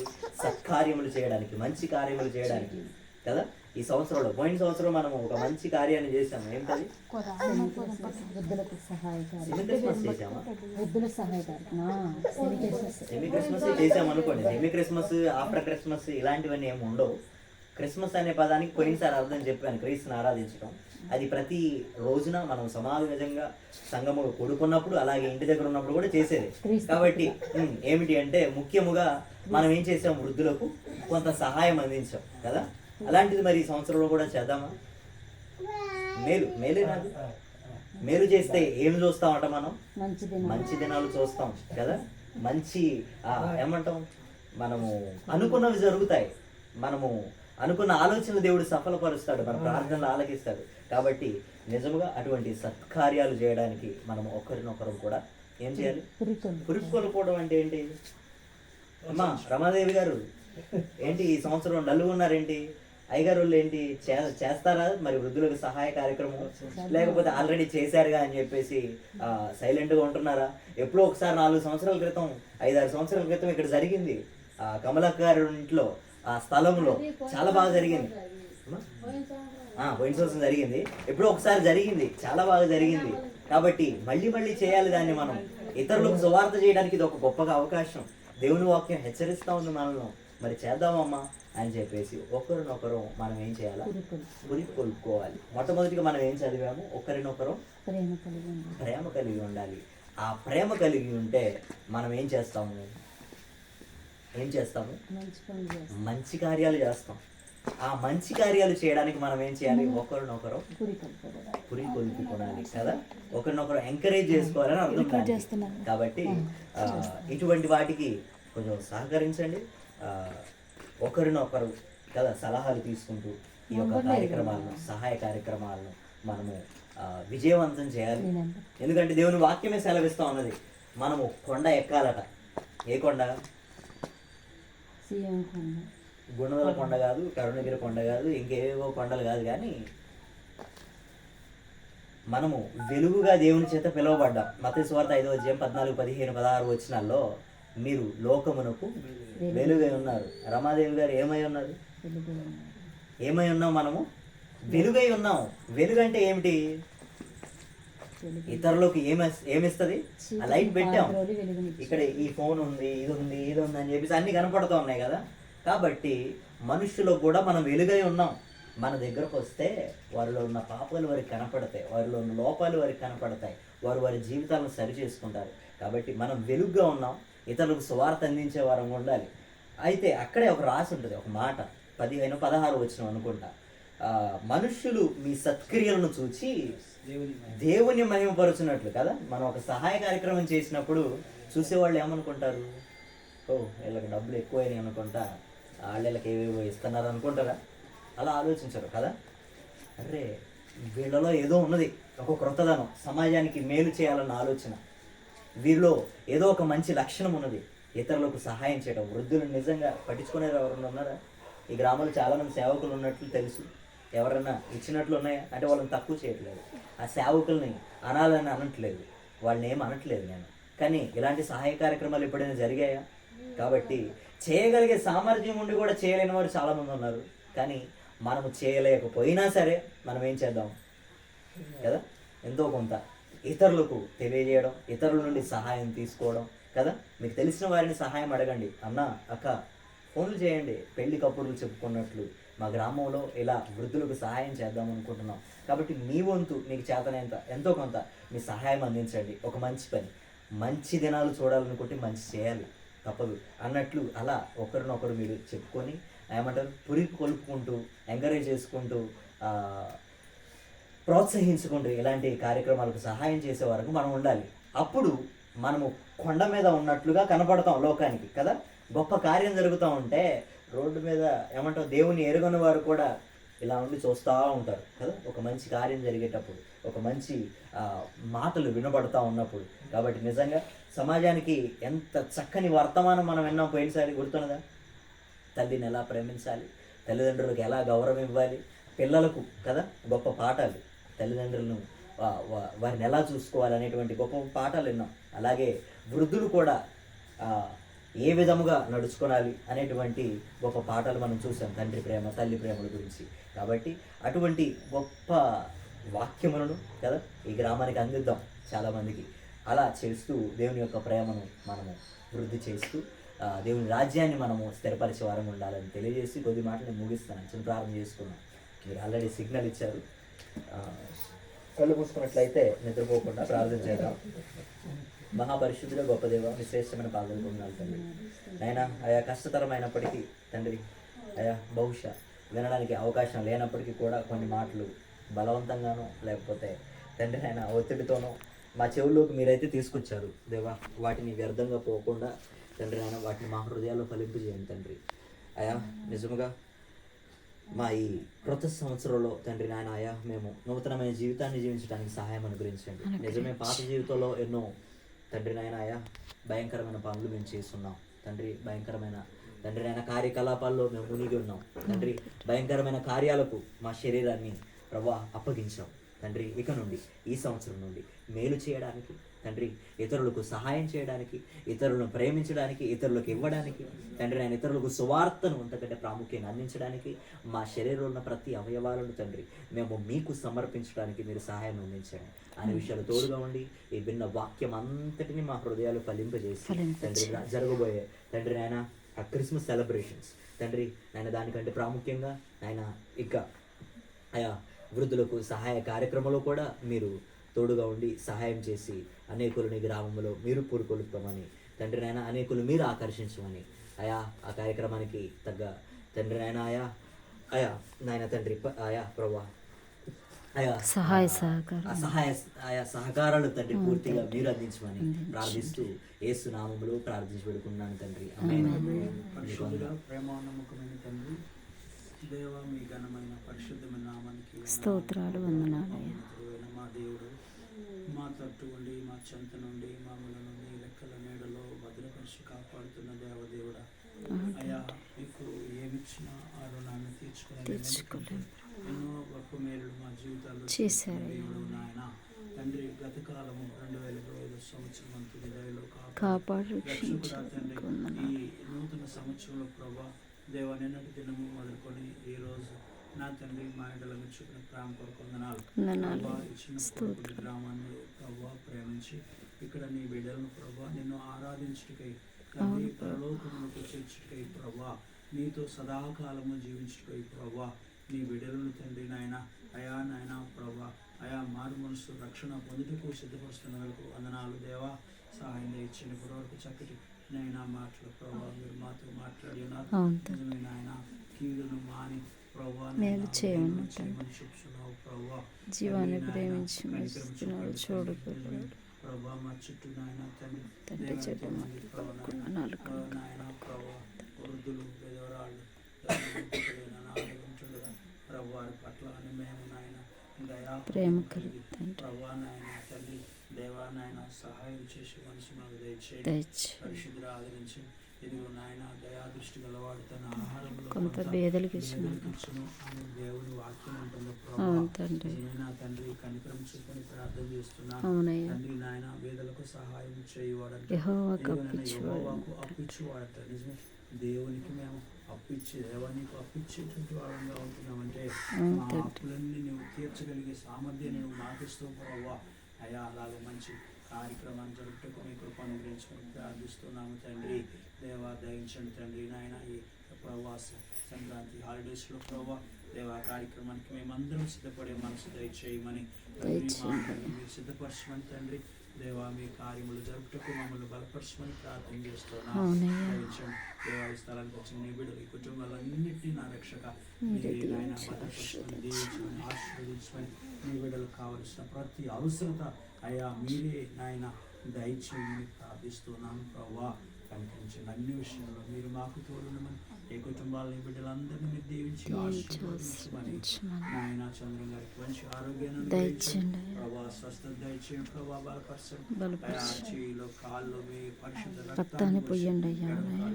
సత్కార్యములు చేయడానికి, మంచి కార్యములు చేయడానికి కదా. ఈ సంవత్సరంలో, పోయిన సంవత్సరం మనము ఒక మంచి కార్యాన్ని చేసాము. ఏంటది? వృద్ధులకు సహాయకారి, సెమీ క్రిస్మస్ చేసామా? వృద్ధుల సహాయకారి సెమీ క్రిస్మస్ చేసాము అనుకోండి. సెమీ క్రిస్మస్, ఆఫ్టర్ క్రిస్మస్ ఇలాంటివన్నీ ఏమి ఉండవు. క్రిస్మస్ అనే పదానికి పోయినసారి అర్థం చెప్పాను, క్రీస్తుని ఆరాధించడం. అది ప్రతి రోజున మనం సమావేశంగా సంఘము కూడుకున్నప్పుడు, అలాగే ఇంటి దగ్గర ఉన్నప్పుడు కూడా చేసేది. కాబట్టి ఏమిటి అంటే, ముఖ్యముగా మనం ఏం చేసాం? వృద్ధులకు కొంత సహాయం అందించాం కదా. అలాంటిది మరి ఈ సంవత్సరంలో కూడా చేద్దామా? మేలే రాదు. మేలు చేస్తే ఏం చూస్తామట మనం? మంచి దినాలు చూస్తాం కదా. మంచి ఏమంటాం, మనము అనుకున్నవి జరుగుతాయి. మనము అనుకున్న ఆలోచనలు దేవుడు సఫలపరుస్తాడు, మన ప్రార్థనలు ఆలకిస్తాడు. కాబట్టి నిజముగా అటువంటి సత్కార్యాలు చేయడానికి మనం ఒకరినొకరు కూడా ఏం చేయాలి? పురుపుకొలుకోవడం అంటే ఏంటి? అమ్మా రమాదేవి గారు ఏంటి ఈ సంవత్సరం డల్లుగా ఉన్నారేంటి? అయ్యగారు వాళ్ళు ఏంటి చేస్తారా మరి వృద్ధులకు సహాయ కార్యక్రమం? లేకపోతే ఆల్రెడీ చేశారుగా అని చెప్పేసి సైలెంట్గా ఉంటున్నారా? ఎప్పుడో ఒకసారి 4 సంవత్సరాల క్రితం, 5-6 సంవత్సరాల క్రితం ఇక్కడ జరిగింది. కమలక్క గారి ఇంట్లో, ఆ స్థలంలో చాలా బాగా జరిగింది. పోయిన సంవత్సరం జరిగింది, ఎప్పుడో ఒకసారి జరిగింది, చాలా బాగా జరిగింది. కాబట్టి మళ్ళీ చేయాలి దాన్ని. మనం ఇతరులకు సువార్త చేయడానికి ఇది ఒక గొప్పగా అవకాశం. దేవుని వాక్యం హెచ్చరిస్తూ ఉంది మనల్ని. మరి చేద్దామమ్మా అని చెప్పేసి ఒకరినొకరు మనం ఏం చేయాలా? కొలుపుకోవాలి. మొట్టమొదటిగా మనం ఏం చదివాము? ఒకరినొకరు ప్రేమ కలిగి ఉండాలి. ఆ ప్రేమ కలిగి ఉంటే మనం ఏం చేస్తాము? మంచి కార్యాలు చేస్తాం. ఆ మంచి కార్యాలు చేయడానికి మనం ఏం చేయాలి? ఒకరినొకరు పురి కొలుపుకోవాలి కదా. ఒకరినొకరు ఎంకరేజ్ చేసుకోవాలని అర్థం. కాబట్టి ఇటువంటి వాటికి కొంచెం సహకరించండి. ఒకరినొకరు కదా సలహాలు తీసుకుంటూ ఈ యొక్క కార్యక్రమాలను, సహాయ కార్యక్రమాలను మనము విజయవంతం చేయాలి. ఎందుకంటే దేవుని వాక్యమే సెలవిస్తూ ఉన్నది, మనము కొండ ఎక్కాలట. ఏ కొండ? గుణదల కొండ కాదు, కరుణగిరి కొండ కాదు, ఇంకేవో కొండలు కాదు, కానీ మనము వెలుగుగా దేవుని చేత పిలువబడ్డాం. మత్తయి సువార్త 5వ అధ్యాయం 14, 15, 16 వచనాల్లో మీరు లోకమునకు వెలుగై ఉన్నారు. రమాదేవి గారు ఏమై ఉన్నారు? ఏమై ఉన్నాం? మనము వెలుగై ఉన్నాం. వెలుగు అంటే ఏమిటి? ఇతరులకు ఏమిస్తుంది? ఆ లైట్ పెట్టాం. ఇక్కడ ఈ ఫోన్ ఉంది, ఇది ఉంది, ఇది ఉంది అని చెప్పేసి అన్ని కనపడుతూ ఉన్నాయి కదా. కాబట్టి మనుషులకు కూడా మనం వెలుగై ఉన్నాం. మన దగ్గరకు వస్తే వారిలో ఉన్న పాపాలు వారికి కనపడతాయి, వారిలో ఉన్న లోపాలు వారికి కనపడతాయి, వారి జీవితాలను సరి చేసుకుంటారు. కాబట్టి మనం వెలుగుగా ఉన్నాం, ఇతరులకు సువార్త అందించే వారం ఉండాలి. అయితే అక్కడే ఒక రాసి ఉంటుంది, ఒక మాట 15-16 వచనం అనుకుంటా. మనుష్యులు మీ సత్క్రియలను చూచి దేవుని మహిమపరుచున్నట్లు కదా. మనం ఒక సహాయ కార్యక్రమం చేసినప్పుడు చూసేవాళ్ళు ఏమనుకుంటారు? వీళ్ళకి డబ్బులు ఎక్కువైనాయి అనుకుంటా, వాళ్ళకి ఏవేవో ఇస్తున్నారు అనుకుంటారా? అలా ఆలోచించరు కదా. అరే వీళ్ళలో ఏదో ఉన్నది, ఒక క్రొత్తదనం, సమాజానికి మేలు చేయాలన్న ఆలోచన, వీరిలో ఏదో ఒక మంచి లక్షణం ఉన్నది, ఇతరులకు సహాయం చేయడం. వృద్ధులు నిజంగా పట్టించుకునేది ఎవరన్నా ఉన్నారా? ఈ గ్రామంలో చాలామంది సేవకులు ఉన్నట్లు తెలుసు. ఎవరన్నా ఇచ్చినట్లు ఉన్నాయా అంటే వాళ్ళని తక్కువ చేయట్లేదు, ఆ సేవకుల్ని అనాలని అనట్లేదు, వాళ్ళని ఏం అనట్లేదు నేను. కానీ ఇలాంటి సహాయ కార్యక్రమాలు ఎప్పుడైనా జరిగాయా? కాబట్టి చేయగలిగే సామర్థ్యం ఉండి కూడా చేయలేని వారు చాలామంది ఉన్నారు. కానీ మనము చేయలేకపోయినా సరే మనం ఏం చేద్దాం కదా, ఎంతో కొంత ఇతరులకు తెలియజేయడం, ఇతరుల నుండి సహాయం తీసుకోవడం కదా. మీకు తెలిసిన వారిని సహాయం అడగండి. అన్న, అక్క, ఫోన్లు చేయండి, పెళ్లి కబుర్లు చెప్పుకున్నట్లు మా గ్రామంలో ఇలా వృద్ధులకు సహాయం చేద్దాం అనుకుంటున్నాం. కాబట్టి మీ వంతు మీకు చేతనైనంత ఎంతో కొంత మీ సహాయం అందించండి. ఒక మంచి పని, మంచి దినాలు చూడాలనుకుంటే మంచి చేయాలి, తప్పదు అన్నట్లు అలా ఒకరినొకరు మీరు చెప్పుకొని ఏమంటారు, పురికి కొలుపుకుంటూ, ఎంకరేజ్ చేసుకుంటూ, ప్రోత్సహించుకుంటూ ఇలాంటి కార్యక్రమాలకు సహాయం చేసే వరకు మనం ఉండాలి. అప్పుడు మనము కొండ మీద ఉన్నట్లుగా కనపడతాం లోకానికి కదా. గొప్ప కార్యం జరుగుతూ ఉంటే రోడ్డు మీద ఏమంటాం, దేవుని ఎరుగని వారు కూడా ఇలా ఉండి చూస్తూ ఉంటారు కదా, ఒక మంచి కార్యం జరిగేటప్పుడు, ఒక మంచి మాటలు వినబడతా ఉన్నప్పుడు. కాబట్టి నిజంగా సమాజానికి ఎంత చక్కని వర్తమానం మనం విన్నాం పోయినసారి, గుర్తున్నదా? తల్లిని ఎలా ప్రేమించాలి, తల్లిదండ్రులకు ఎలా గౌరవం ఇవ్వాలి, పిల్లలకు కదా గొప్ప పాఠాలు, తల్లిదండ్రులను వారిని ఎలా చూసుకోవాలి అనేటువంటి గొప్ప పాఠాలు విన్నాం. అలాగే వృద్ధులు కూడా ఏ విధముగా నడుచుకోవాలి అనేటువంటి గొప్ప పాఠాలు మనం చూసాం, తండ్రి ప్రేమ తల్లి ప్రేమల గురించి. కాబట్టి అటువంటి గొప్ప వాక్యములను కదా ఈ గ్రామానికి అందిద్దాం చాలామందికి. అలా చేస్తూ దేవుని యొక్క ప్రేమను మనము వృద్ధి చేస్తూ దేవుని రాజ్యాన్ని మనము స్థిరపరిచే వారం ఉండాలని తెలియజేసి కొద్ది మాటలు నేను ముగిస్తాను. చిన్న ప్రారంభం చేసుకున్నాం. మీరు ఆల్రెడీ సిగ్నల్ ఇచ్చారు. కళ్ళు మూసుకున్నట్లయితే నిద్రపోకుండా ప్రార్థన చేద్దాం. మహాపరిశుద్ధుల గొప్ప దేవ, విశేషమైన పాదలు పొందాలి తండ్రి. ఆయన ఆయా కష్టతరమైనప్పటికీ తండ్రి, ఆయా బహుశా వినడానికి అవకాశం లేనప్పటికీ కూడా కొన్ని మాటలు బలవంతంగానో లేకపోతే తండ్రి ఆయన ఒత్తిడితోనో మా చెవుల్లోకి మీరైతే తీసుకొచ్చారు దేవా. వాటిని వ్యర్థంగా పోకుండా తండ్రి ఆయన వాటిని మా హృదయాల్లో ఫలింపు చేయండి తండ్రి. అయా నిజముగా మా ఈ క్రొత్త సంవత్సరంలో తండ్రి నాయన ఆయా మేము నూతనమైన జీవితాన్ని జీవించడానికి సహాయం అనుగ్రహించండి. నిజమే పాత జీవితంలో ఎన్నో తండ్రి నాయన ఆయా భయంకరమైన పనులు మేము చేస్తున్నాం తండ్రి. భయంకరమైన తండ్రి నాయన కార్యకలాపాల్లో మేము మునిగి ఉన్నాం తండ్రి. భయంకరమైన కార్యాలకు మా శరీరాన్ని ప్రభా అప్పగించాం తండ్రి. ఇక నుండి ఈ సంవత్సరం నుండి మేలు చేయడానికి తండ్రి, ఇతరులకు సహాయం చేయడానికి, ఇతరులను ప్రేమించడానికి, ఇతరులకు ఇవ్వడానికి తండ్రి ఆయన ఇతరులకు సువార్తను అంతకంటే ప్రాముఖ్యంగా అందించడానికి మా శరీరంలో ఉన్న ప్రతి అవయవాలను తండ్రి మేము మీకు సమర్పించడానికి మీరు సహాయం అందించండి అనే విషయాలు తోడుగా ఉండి ఈ భిన్న వాక్యం అంతటిని మా హృదయాలు ఫలింపజేసి తండ్రి జరగబోయే తండ్రి ఆయన ఆ క్రిస్మస్ సెలబ్రేషన్స్ తండ్రి ఆయన దానికంటే ప్రాముఖ్యంగా ఆయన ఇంకా ఆయా వృద్ధులకు సహాయ కార్యక్రమంలో కూడా మీరు తోడుగా ఉండి సహాయం చేసి అనేకులని గ్రామంలో మీరు పూరుకొలుపుతామని తండ్రి నాయన, అనేకులు మీరు ఆకర్షించమని ఆయా ఆ కార్యక్రమానికి తగ్గ తండ్రి నాయన ఆయా నాయన తండ్రి ఆయా ప్రభా ఆయా సహకారాలు తండ్రి పూర్తిగా మీరు అందించమని ప్రార్థిస్తూ యేసు నామములో ప్రార్థించి పెడుకున్నాను తండ్రి. దేవ మీ ఘనమైన పరిశుద్ధమైన నామానికి స్తోత్రాలు, వందనాలు. మా దేవుడు మా తట్టు ఉండి మా చెంత నుండి మామూలు నుండి లెక్కల నీడలో భద్రపరిచి కాపాడుతున్న దేవదేవుడా, అయ్యా మీకు ఏమిచ్చినా ఆ రుణాన్ని తీర్చుకోలేదు. ఎన్నో గొప్ప మేలు మా జీవితాల్లో చేశారు దేవుడు నాయన తండ్రి. గత కాలము 2025 సంవత్సరం అంతటి దయలో కాపాడు తండ్రి. ఈ నూతన సంవత్సరంలో ప్రభా దేవ నిన్నటి దినము మొదలుకొని ఈరోజు నా తండ్రి మా ఇంటలను చూపిన ప్రేమ కొరకు వందనాలు. ఇచ్చిన గ్రామాన్ని ప్రభా ప్రేమించి ఇక్కడ నీ బిడ్డలను ప్రభా నిన్ను ఆరాధించుటకై తండ్రి, పరలోకములకు చేర్చుటకై ప్రభా నీతో సదాకాలము జీవించుటకై ప్రభా నీ బిడ్డలను తండ్రి నాయన అయా నాయన ప్రభా అయా మారు మనసు రక్షణ పొందుటకు సిద్ధపరుస్తున్న వరకు వందనాలు దేవా. సహాయం ఇచ్చిన వరకు చక్కటి నైనా మాటలు ప్రభావ మీరు మాతో మాట్లాడి ఉన్నారు. ఆయన కీడును మాని ప్రభావ జీవాన్ని ప్రేమించి చూడు ప్రభా మా చుట్టూ నాయన తండ్రి నాయన ప్రభా వృద్ధులు విధవరాళ్ళు ఉంటుండగా ప్రభు పట్ల మేము నాయన దయా ప్రేమ ప్రభా నాయన తండ్రి దేవా నాయన సహాయం చేసి మనసు మాకు దయచేయండి. పరిశుద్ధులు ఆదరించి ఇదిగో నాయన దయా దృష్టి గలవాడు తన ఆహారంలో కొంత బేదలకి దేవుని వాక్యం ఉంటుంది ప్రభా తండ్రి. కనికరం చూపని ప్రార్థన చేస్తున్నాను తండ్రి నాయన బేదలకు సహాయం చేయవాడంటే అప్పించేవాడంట. నిజమే, దేవునికి మేము అప్పిచ్చి దేవానికి అప్పిచ్చేటువంటి వారంగా ఉంటున్నామంటే మా అప్పులన్నీ నువ్వు తీర్చగలిగే సామర్థ్యాన్ని నువ్వు నాకిస్తూ ప్రభావ అయ్యా. అలాగే మంచి కార్యక్రమాన్ని జరుపుటకు మీ కృప అనుగ్రహించుకొని ప్రార్థిస్తున్నాము తండ్రి. దేవా దయించండి తండ్రి నాయన. ఈ ప్రవాస సంక్రాంతి హాలిడేస్లో ప్రభావ దేవా కార్యక్రమానికి మేమందరం సిద్ధపడే మనసు దయచేయమని మీరు సిద్ధపరచమని తండ్రి. దేవా మీ కార్యములు జరుపుటకు మమ్మల్ని బలపరచమని ప్రార్థన చేస్తున్నాము. దయించండి దేవా. ఈ స్థలానికి వచ్చిన నీ బిడ్డలు ఈ కుటుంబాలన్నింటినీ నా రక్షక నాయన బలపరచమని దీవించమని ఆశీర్వదించమని నీ బిడ్డలకు కావలసిన ప్రతి అవసరత అయ్యా మీరే నాయన దయచేయమని ప్రార్థిస్తున్నాను ప్రభా. కనికరించండి. అన్ని విషయాల్లో మీరు మాకు తోడుండమని, ఏ కుటుంబాలని బిడ్డలందరినీ మీరు దీవించి ఆశీర్వదించమని, నాయన చంద్రం గారికి మంచి ఆరోగ్యాన్ని అనుగ్రహించండి ప్రభా, స్వస్థత దయచేయండి ప్రభా, బలపరచండి. చేయిలో కాళ్ళు మీ పరిశుద్ధ రక్తాన్ని పొయ్యండి అయ్యా.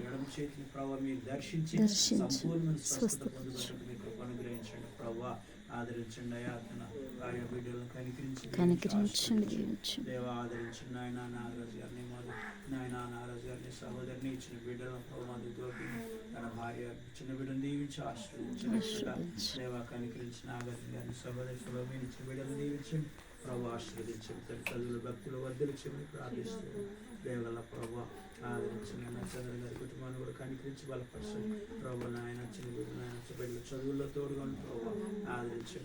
ఎడమ చేతిని ప్రభా మీరు దర్శించి సంపూర్ణ స్వస్థత పొందుటకు మీకు కృప అనుగ్రహించండి ప్రభా. ఆదరించండి అయ్యా, ఆయా బిడ్డలను కనికరించండి దేవా. ఆదరించండి నాయన నాగరాజు గారిని, నాయన నాగరాజు గారిని సహోదరిని ఇచ్చిన బిడ్డలను ప్రభా గోపిని తన భార్య చిన్న బిడ్డను దీవించి ఆశీర్వదించండి దేవా. కనికరించి నాగరాజు గారిని సహోదరి సులభమైన ఇచ్చిన బిడ్డను దీవించండి ప్రభు. ఆశీర్వదించండి తన చదువులు భక్తులు వర్ధలించమని ప్రార్థిస్తుంది దేవల ప్రభా. ఆదరించండి నా చంద్ర గారి కుటుంబాన్ని కూడా కనికరించి బలపరచండి ప్రభు. నాయన చిన్న బిడ్డలు చదువుల్లో తోడుగా ప్రభు ఆదరించండి.